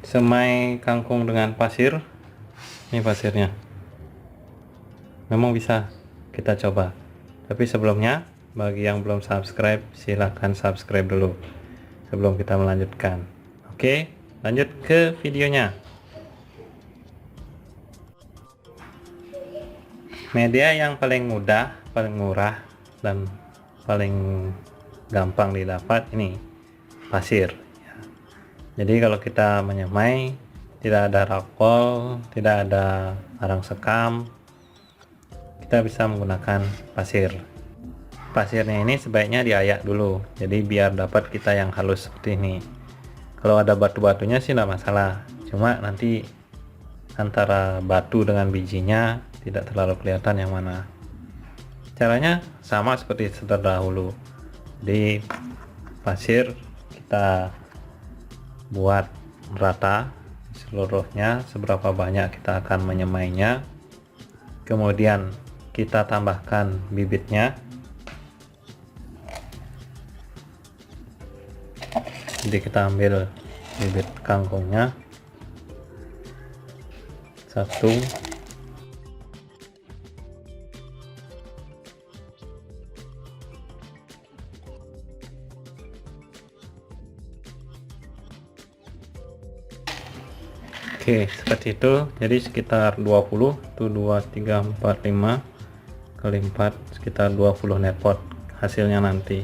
semai kangkung dengan pasir. Ini pasirnya. Memang bisa kita coba. Tapi sebelumnya, bagi yang belum subscribe, silahkan subscribe dulu sebelum kita melanjutkan. Oke, lanjut ke videonya. Media yang paling mudah, paling murah, dan paling gampang didapat ini pasir. Jadi kalau kita menyemai, tidak ada rakpol, tidak ada arang sekam, kita bisa menggunakan pasir. Pasirnya ini sebaiknya diayak dulu, jadi biar dapat kita yang halus seperti ini. Kalau ada batu-batunya sih tidak masalah, cuma nanti antara batu dengan bijinya tidak terlalu kelihatan yang mana. Caranya sama seperti terdahulu. Di pasir kita buat rata seluruhnya, seberapa banyak kita akan menyemainya. Kemudian kita tambahkan bibitnya. Jadi kita ambil bibit kangkungnya satu, oke, seperti itu. Jadi sekitar 20 tuh, 2 3 4 5 kali 4 sekitar 20 netpot hasilnya nanti.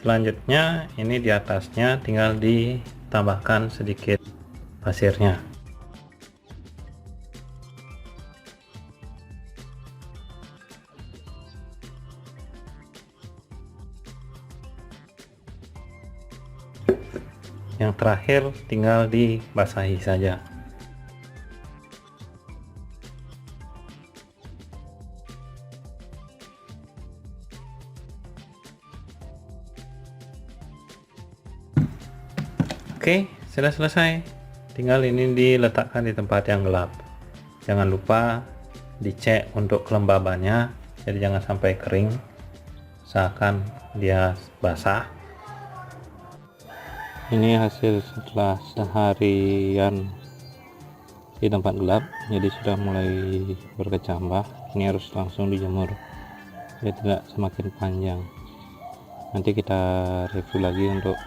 Selanjutnya ini di atasnya tinggal ditambahkan sedikit pasirnya. Yang terakhir tinggal dibasahi saja. Oke, sudah selesai. Tinggal ini diletakkan di tempat yang gelap. Jangan lupa dicek untuk kelembabannya, jadi jangan sampai kering, usahakan dia basah. Ini hasil setelah seharian di tempat gelap, jadi sudah mulai berkecambah. Ini harus langsung dijemur biar tidak semakin panjang. Nanti kita review lagi untuk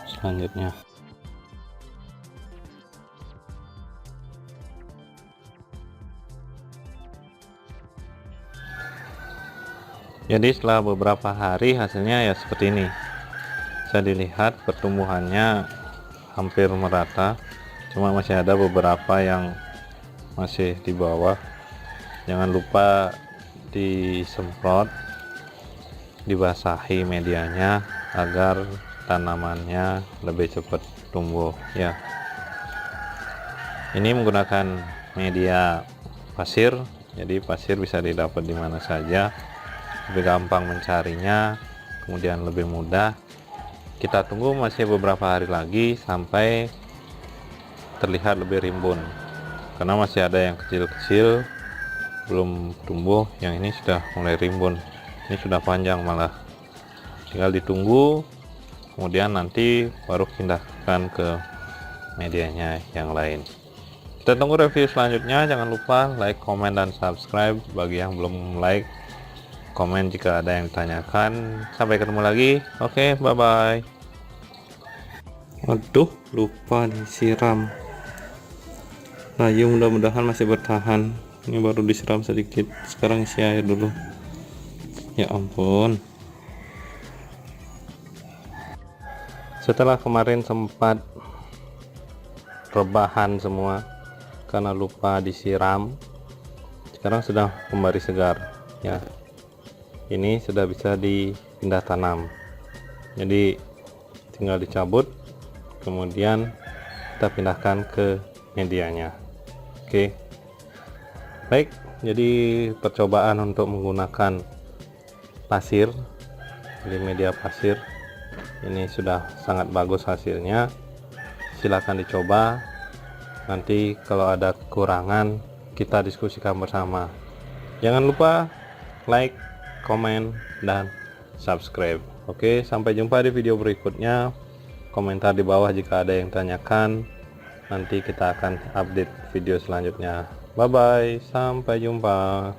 selanjutnya. Jadi setelah beberapa hari hasilnya ya seperti ini. Bisa dilihat pertumbuhannya hampir merata, cuma masih ada beberapa yang masih di bawah. Jangan lupa disemprot, dibasahi medianya agar tanamannya lebih cepat tumbuh ya. Ini menggunakan media pasir, jadi pasir bisa didapat di mana saja, lebih gampang mencarinya, kemudian lebih mudah. Kita tunggu masih beberapa hari lagi sampai terlihat lebih rimbun, karena masih ada yang kecil-kecil belum tumbuh, yang ini sudah mulai rimbun, ini sudah panjang malah. Tinggal ditunggu, kemudian nanti baru pindahkan ke medianya yang lain. Kita tunggu review selanjutnya. Jangan lupa like, komen, dan subscribe. Bagi yang belum like, komen jika ada yang ditanyakan. Sampai ketemu lagi. Oke, bye bye. Waduh, lupa disiram. Layu mudah-mudahan masih bertahan. Ini baru disiram sedikit, sekarang isi air dulu. Ya ampun. Setelah kemarin sempat rebahan semua karena lupa disiram, sekarang sudah kembali segar ya. Ini sudah bisa dipindah tanam, jadi tinggal dicabut, kemudian kita pindahkan ke medianya. Oke, baik. Jadi percobaan untuk menggunakan pasir, di media pasir ini sudah sangat bagus hasilnya. Silakan dicoba. Nanti kalau ada kekurangan kita diskusikan bersama. Jangan lupa like, komen, dan subscribe. Oke, sampai jumpa di video berikutnya. Komentar di bawah jika ada yang tanyakan. Nanti kita akan update video selanjutnya. Bye bye, sampai jumpa.